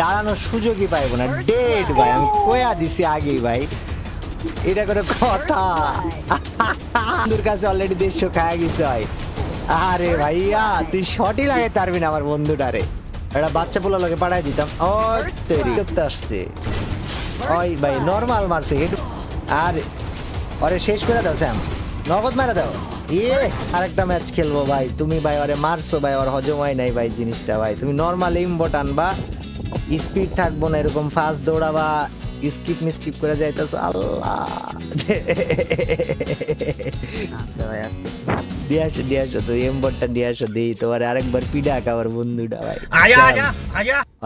দাঁড়ানোর সুযোগই পাইবো না, ডেড ভাই, আমি কয়া দিছি আগেই ভাই, এটা করে কথা। বন্ধুর কাছে অলরেডি 150 খায়া গেছে ভাই। আরে ভাইয়া তুই শটই লাগাইতে পারবি না আমার বন্ধুটারে, একটা বাচ্চা পোলা লোকে পাঠাই দিতাম। ও তেরি করতে আসছে ওই ভাই, নরমাল মারছে হেড। আর ওরে শেষ করে দাও স্যাম, নগদ মারা দাও। ইয়ে আরেকটা ম্যাচ খেলবো ভাই, তুমি ভাই ওরে মারছো ভাই, ওর হজম হয় নাই ভাই জিনিসটা ভাই। তুমি নরমাল ইমবট আনবা, স্পিড থাকবো না, এরকম ফাস্ট দৌড়াবা, স্কিপ মিস্কিপ করে যাইতেছো। আল্লাহ আচ্ছা ভাই দিয়ে আসো তো এমবটটা দিয়ে আসো, দিই তোমার আরেকবার পিডা খাবার বন্ধুটা ভাই।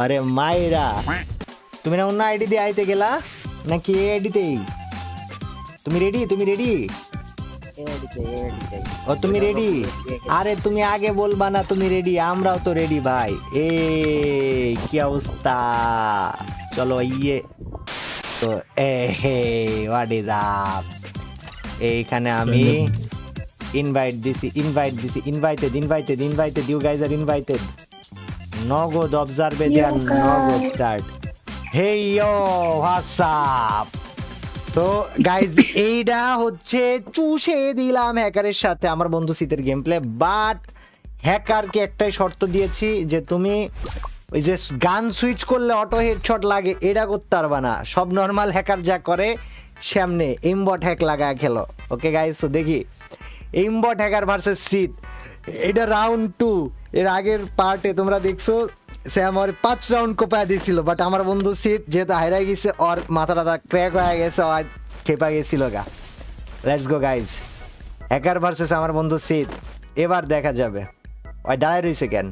আরে মাইরা, তুমি না অন্য আইডি দিয়ে আইতে গেলা নাকি এই আইডিতেই? তুমি রেডি? তুমি রেডি? ও তুমি রেডি? আরে তুমি আগে বলবা না তুমি রেডি? আমরাও তো রেডি ভাই। এ কি অবস্থা, চলো ইয়ে তো এ হে হোয়াট ইজ আপ। এইখানে আমি ইনভাইটেড ইউ গাইজ আর ইনভাইটেড। নগদ অবজার্ভে দেন, Nagad start. Hey yo what's up. So guys এইটা হচ্ছে চুষে দিলাম হ্যাকারের সাথে আমার বন্ধু শীতের গেম প্লে। বাট হ্যাকারকে একটাই শর্ত দিয়েছি যে তুমি ওই যে গান সুইচ করলে অটো হেডশট লাগে এটা করতে পারবা না। সব নর্মাল হ্যাকার যা করে সামনে এমবট হ্যাক লাগায় খেলো। ওকে গাইজ, সো দেখি এমবট হ্যাকার ভার্সেস শীত, এটা রাউন্ড 2। এর আগের পার্টে তোমরা দেখছো সে আমার 5 রাউন্ড কোপায় দিয়েছিল, বাট আমার বন্ধু শীত যেহেতু হারাই গেছে, ওর মাথাটা ক্র্যাক হয়ে গেছে, আর খেপা গেছিল গা। Let's go guys, hacker versus আমার বন্ধু শীত। এবার দেখা যাবে। ওই দাঁড়ায় রয়েছে কেন?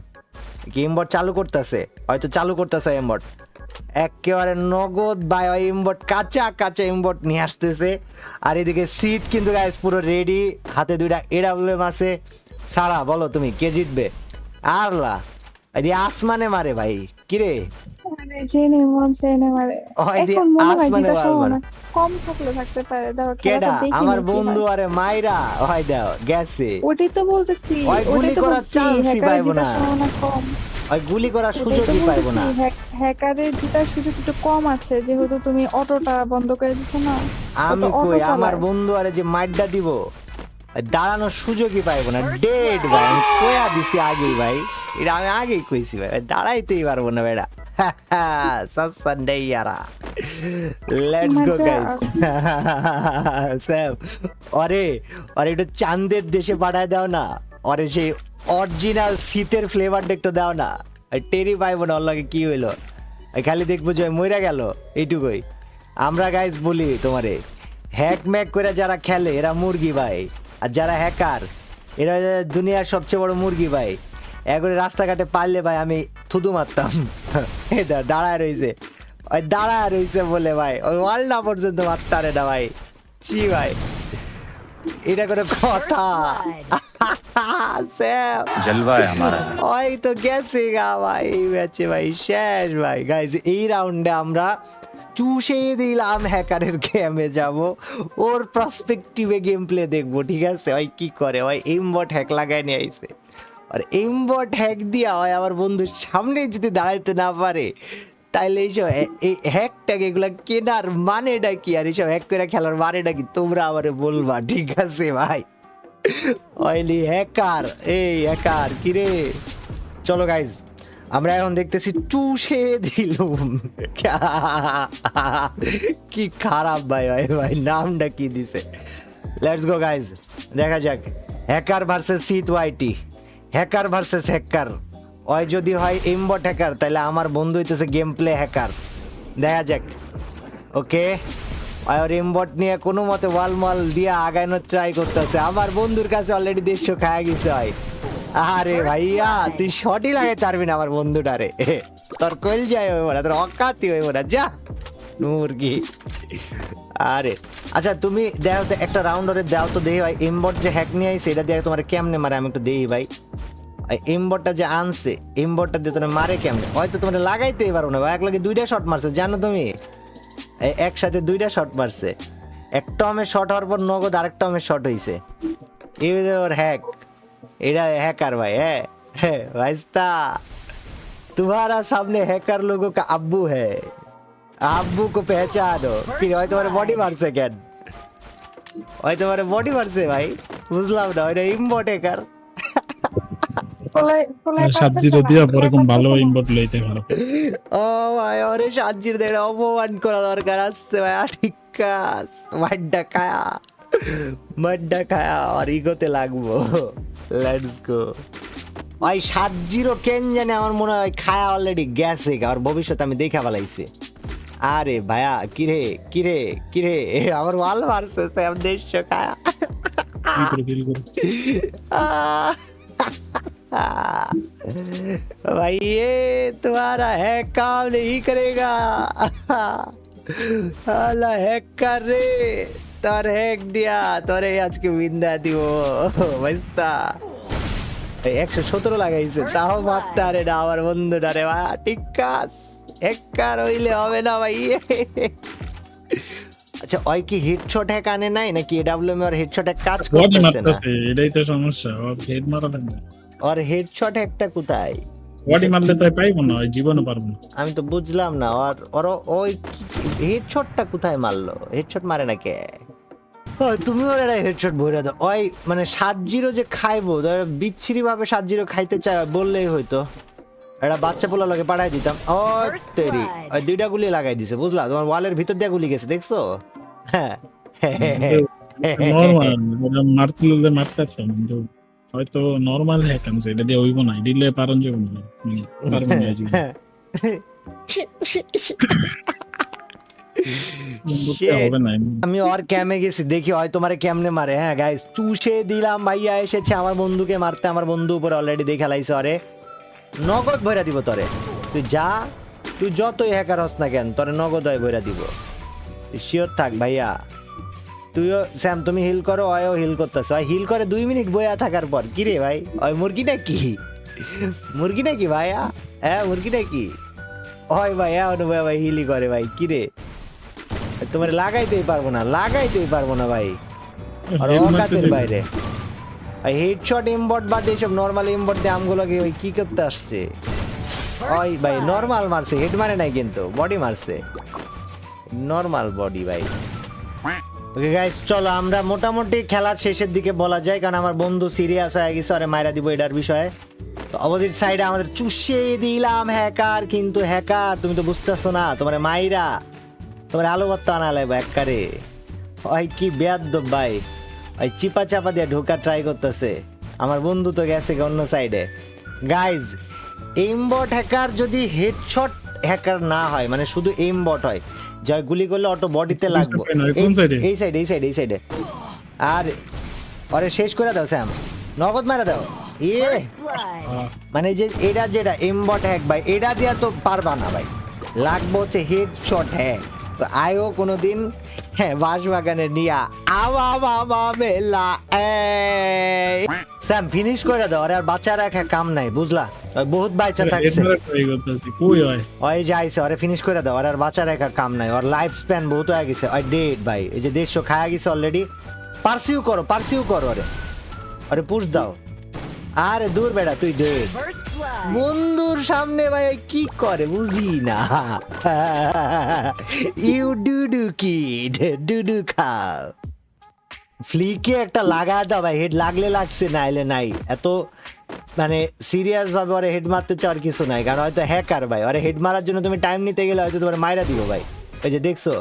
কি এমবট চালু করতেছে? হয়তো চালু করতেছে এমবট একেবারে নগদ বাই। ওই এমবট কাঁচা কাঁচা এমবট নিয়ে আসতেছে। আর এদিকে শীত কিন্তু গাইজ পুরো রেডি, হাতে 2টা এডাব্লিউএম আছে। সারা বলো তুমি কে জিতবে? আরলা আসমানে মারে ভাই, কিরে মানে জেনে মন জেনে মারে। ওই দি এখন মনে হয় আসমানে জিতার মার। সম্ভাবনা কম থাকলে থাকতে পারে। ধরো কেডা খেলাটা দেখি আমার নাকি বন্ধু? হয়। আরে মাইরা হয় দাও গেছে। ওটাই তো বলতেছি, ওই ওটাই গুলি তো করার বলছি চান্সই হ্যাকারের পাইবো জিতার না, সম্ভাবনা কম। ওই গুলি করার ওটাই তো সুযোগই পাইবো বলতেছি না। হ্যাকারের জিতার সুযোগ একটু কম আছে, যেহেতু তুমি অটোটা বন্ধ করে দিছো না। ও তো আমি অটো কই আমার চালায়। বন্ধু আরে যে মাইরটা দিব, দাঁড়ানোর সুযোগই পাইবো না, ডেড ভাই। আমি কয়া দিছি আগেই ভাই, এটা আমি আগেই কইছি ভাই, দাঁড়াইতেই পারবো না বেটা। সানডেয়ারা লেটস গো মজা। গাইস। স্যাম আরে আরে একটু চাঁদের দেশে পাঠায় দাও না, আরে সেই অরিজিনাল শীতের ফ্লেভারটা একটু দাও না। টেরি পাইবো না ওর লাগে কি হইলো, খালি দেখবো যে মইরা গেল এইটুকুই। আমরা গাইস বলি তোমারে, হ্যাক ম্যাক করে যারা খেলে এরা মুরগি ভাই, আর যারা হ্যাকার এরা দুনিয়ার সবচেয়ে বড় মুরগি ভাই। একবারে রাস্তাঘাটে পারলে ভাই আমি থুতু মারতাম। দাঁড়ায় রয়েছে, ওই দাঁড়ায় রয়েছে বলে ভাই ওই ওয়ালটা পর্যন্ত মারতারে না ভাই। চি ভাই, এটা করে কথা। जलवा है हमारा। ওই তো গেছে গা ভাই এই ম্যাচে ভাই, শেষ ভাই। গাইজ এই রাউন্ডে আমরা চুষে দিলাম হ্যাকারের গেমে যাব, ওর পার্সপেক্টিভে গেম প্লে দেখবো, ঠিক আছে? ওই কি করে, ওই এমবট হ্যাক লাগায় নিয়ে আইছে, আর এমবট হ্যাক দিয়া হয় আমার বন্ধুর সামনে যদি দাঁড়াইতে না পারে, তাইলে এইসব এই হ্যাক ট্যাগ এগুলা কেনার মানেটা কি, আর এইসব হ্যাক করে খেলার মানেটা কি তোমরা আমারে বলবা, ঠিক আছে ভাই? অয়েলি হ্যাকার, এই হ্যাকার কিরে। চলো গাইজ আমরা এখন দেখতেছি চুষে দিলুম। কি খারাপ ভাই, ভাই ভাই নামটা কি দিছে। লেটস গো গাইজ, দেখা যাক হ্যাকার ভার্সেস শীত ওয়াইটি, হ্যাকার ভার্সেস হ্যাকার। ওই যদি হয় এমবট হ্যাকার, তাহলে আমার বন্ধু হইতেছে গেম প্লে হ্যাকার। দেখা যাক। ওকে, আর এমবট নিয়ে কোনো মতে ওয়াল মাল দিয়ে আগানোর ট্রাই করতেছে। আমার বন্ধুর কাছে অলরেডি 150 খায়া গেছে হয়। আরে ভাইয়া তুই শটই লাগাইতে পারবি না আমার বন্ধুটারে, তোর কইল যায় হইব না, তোর অকাতি হইব না, যা মুরগি। আরে আচ্ছা তুমি দেখো তো একটা রাউন্ড ওরে দাও তো দেখি ভাই, এমবট যে হ্যাক নিয়ে আইছে এটা দিয়ে তোমার কেমনে মারে আমি একটু দেখি ভাই। এমবটটা যে আনছে এমবটটা দিয়ে তোমার মারে কেমনে, হয়তো তোমার লাগাইতেই পারো না ভাই। এক লাগে 2টা শট মারছে জানো তুমি, একসাথে 2টা শট মারছে। একটা টমের শট হওয়ার পর নগদ আরেকটা টমের শট হইছে। এই ওর হ্যাক, এটা হ্যাকার ভাই। হ্যাঁ ভাইস্তা तुम्हारा सामने हैकर लोगों का अब्बू है, अब्बू को पहचानो। कि হয় তোমার বডি মারছে কেন? হয় তোমার বডি মারছে ভাই, বুঝলাম না। ওইটা ইমবট হ্যাকার। সাবজিরো দিয়া পরে কোন ভালো ইনবট লইতে পারো। ও ভাই, ওরে সাজির দেড় অপমান করা দরকার আসছে ভাই। ঠিক আছে, মাড্ডা খায়া আর ইগোতে লাগবো। লেটস গো ভাই। 7-0 কেন জানে, আমার মনে হয় খায়া অলরেডি গেছে, আর ভবিষ্যতে আমি দেখা ফেলাইছি। আরে ভাইয়া, কিরে কিরে কিরে, আমার ওয়াল মারছে স্যাম দেশে খায়া। भाई ये तुम्हारा हैक काम नहीं करेगा। আলা हैक कर रे, তোর हैक दिया, তোরে আজকে বিন্দা দিব বুঝতা। 117 লাগাইছে, তাও মারতে আরে না আমার বন্ধুটা রে ভাই। ঠিক আছে, হ্যাকার হইলে হবে না ভাই। আচ্ছা, ওই কি হেডশট হ্যাক আনে নাই নাকি? এডব্লিউএম আর হেডশট হ্যাক কাজ করতেছে না, এটাই তো সমস্যা। ওর হেড মারা লাগবে। আর হেডশট হ্যাকটা কোথায়? বডি মারলে তাই পাইবো না, জীবনও পারবো না। আমি তো বুঝলাম না, আর ওর ওই হেডশটটা কোথায় মারলো? হেডশট মারে না কে? তুমি ওর একটা হেডশট ভরে দাও। ওই মানে 7-0 যে খাইবো, বিচ্ছিরি ভাবে 7-0 খাইতে চাই বললেই হয়তো একটা বাচ্চা পোলা লোকে পাঠাই দিতাম। ও তেরি, ওই 2টা গুলি লাগাই দিছে, বুঝলা? তোমার ওয়ালের ভিতর দিয়ে গুলি গেছে, দেখছো? হ্যাঁ, নরমাল মারতে মারতেছে, কিন্তু হয়তো নরমাল হ্যাক আছে, এটা দিয়ে হইব না। দিলে পারন যাব না, পারবো না জীবন। আমি ওর ক্যামে গেছি, দেখি হয় তোমারে কেমনে মারে। হ্যাঁ গাইস, চুষে দিলাম। ভাইয়া এসেছে আমার বন্ধুকে মারতে, আমার বন্ধু উপরে অলরেডি দেখে লাইছে। ওরে নগদ ভরা দিব তোরে, তুই যা, তুই যতই হ্যাকার হস না কেন, তোরে নগদ হয় ভরা দিব। শিওর থাক ভাইয়া। তুইও স্যাম, তুমি হিল করো, ওয়ও হিল করতেছে। ওই হিল করে 2 মিনিট বয়া থাকার পর, কি রে ভাই, ওই মুরগি নাকি? মুরগি নাকি ভাইয়া? হ্যাঁ মুরগি নাকি? ওই ভাই অনুভব ভাই হিলি করে ভাই। কি রে, তোমার লাগাইতেই পারবো না, লাগাইতেই পারবো না ভাই। আর অকাতের বাইরে হেডশট ইমবট বাদ এইসব নরমাল ইমবট দিয়ে আমগুলোকে ওই কি করতে আসছে? ওই ভাই নরমাল মারছে, হেড মারে নাই কিন্তু, বডি মারছে, নরমাল বডি ভাই। ওকে গাইস, চলো আমরা মোটামুটি খেলার শেষের দিকে বলা যায়, কারণ আমার বন্ধু সিরিয়াস হয়ে গেছে, আরে মাইরা দিব এটার বিষয়ে। তো অপোজিট সাইডে আমাদের চুষে দিলাম হ্যাকার, কিন্তু হ্যাকার তুমি তো বুঝতেছো না, তোমার মাইরা তোমার আলো ভর্তা আনা লাগবে একবারে। ওই কি বেয়াদব ভাই, ওই চিপা চাপা দিয়ে ঢোকা ট্রাই করতেছে। আমার বন্ধু তো গেছে অন্য সাইডে। গাইজ, এইমবট হ্যাকার যদি হেডশট হ্যাকার না হয়, মানে শুধু এইমবট হয়, জয় গুলি করলে অটো বডিতে লাগবে। এই সাইডে এই সাইডে এই সাইডে। আর আরে শেষ করে দাও স্যাম, নগদ মারা দাও। মানে যে এটা যেটা এমবট হ্যাক ভাই, এটা দিয়া তো পারবা না ভাই, লাগবে হচ্ছে হেডশট হ্যাক। তো আয়ও কোনোদিন হ্যাঁ বাঁশবাগানে নিয়া মেলা স্যাম ফিনিশ করে দাও। আর বাচ্চা রাখা কাম নাই, বুঝলা? বহুত বাচ্চা থাকছে, ওই যে আইছে, ওরে ফিনিশ করে দাও। আর বাচ্চা রাখা কাম নাই, ওর লাইফ স্প্যান বহুত হয়ে গেছে। ওই ডেড ভাই, এই যে 150 খায়া গেছে অলরেডি। পার্সিউ করো আরে, আরে পুশ দাও। আরে দূর বেড়া, তুই ডেড। বন্ধুর সামনে ভাই কি করে বুঝি না। ইউ ডুডু কিড, ডুডু খাও। ফ্লিকে একটা লাগা দাও ভাই, হেড লাগলে লাগছে, নাইলে নাই। এত মানে সিরিয়াস ভাবে ওরে হেড মারতে চাওয়ার কিছু নাই, কারণ হয়তো হ্যাকার ভাই, ওরে হেড মারার জন্য তুমি টাইম নিতে গেলে হয়তো তোমার মাইরা দিব ভাই। ওই যে দেখছো,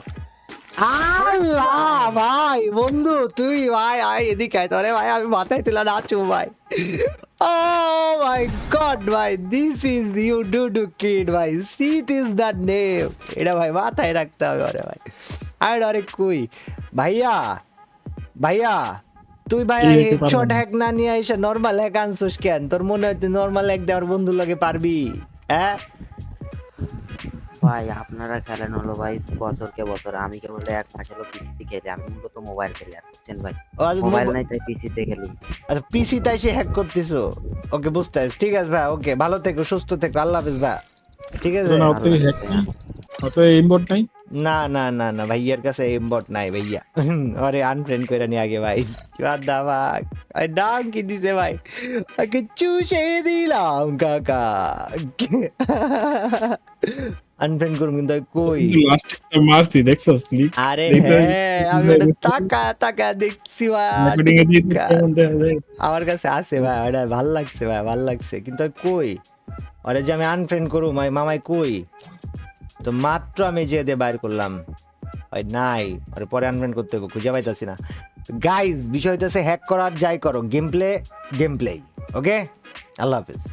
আল্লাহ ভাই বন্ধু তুই ভাই আয় এদিকে আয়, তোরে ভাই আমি মাথায় তুলে নাচু ভাই। Oh my god ভাই, this is you ডুডু কিড ভাই, সিট ইজ দ্য নেম। এটা ভাই মাথায় রাখতে হবে ওরে ভাই। আরে কই ভাইয়া, ভাইয়া তুই ভাই হেডশট হ্যাক না নিয়ে এসে নরমাল হ্যাক আনছিস কেন? তোর মনে হয় তুই নরমাল হ্যাক দেওয়ার বন্ধুর লগে পারবি? হ্যাঁ ভাই আপনারা খেলেন হলো ভাই বছরকে বছর, আমি কেবল এক মাস হলো পিসিতে খেলি, আমি মূলত মোবাইল খেলি, বুঝছেন ভাই? মোবাইল নাই তাই পিসিতে খেলি। আচ্ছা পিসি তাই সে হ্যাক করতেছো? ওকে বুঝতে আছে, ঠিক আছে ভাই, ওকে ভালো থেকো, সুস্থ থেকো, আল্লাহ হাফেজ ভাই। ঠিক আছে, অত ইমবট নাই, না না না না ভাইয়ার কাছে এমবট নাই ভাইয়া আরে আনফ্রেন্ড করে নি আগে ভাই বাদা ভাই আই ডাং কি দিছে ভাই আগে চুষে দিলাম কাকা আনফ্রেন্ড করুম কিন্তু কই লাস্ট একটা মারছি দেখছস ক্লিক আরে হ্যাঁ আমি ওটা তাকা তাকা দেখছি ভাই রেকর্ডিং এ দিয়ে কেমন দেখা যায় আমার কাছে আছে ভাই ওটা ভাল লাগছে ভাই ভাল লাগছে কিন্তু কই আরে যে আমি আনফ্রেন্ড করুম ভাই মামাই কই তো মাত্র আমি যে দিয়ে বাইর করলাম ভাই নাই আরে পরে আনফ্রেন্ড করতে হবে খুঁজে পাইতাছি না গাইজ বিষয় হইতেছে হ্যাক করার যাই করো গেম প্লে ওকে আল্লাহ হাফেজ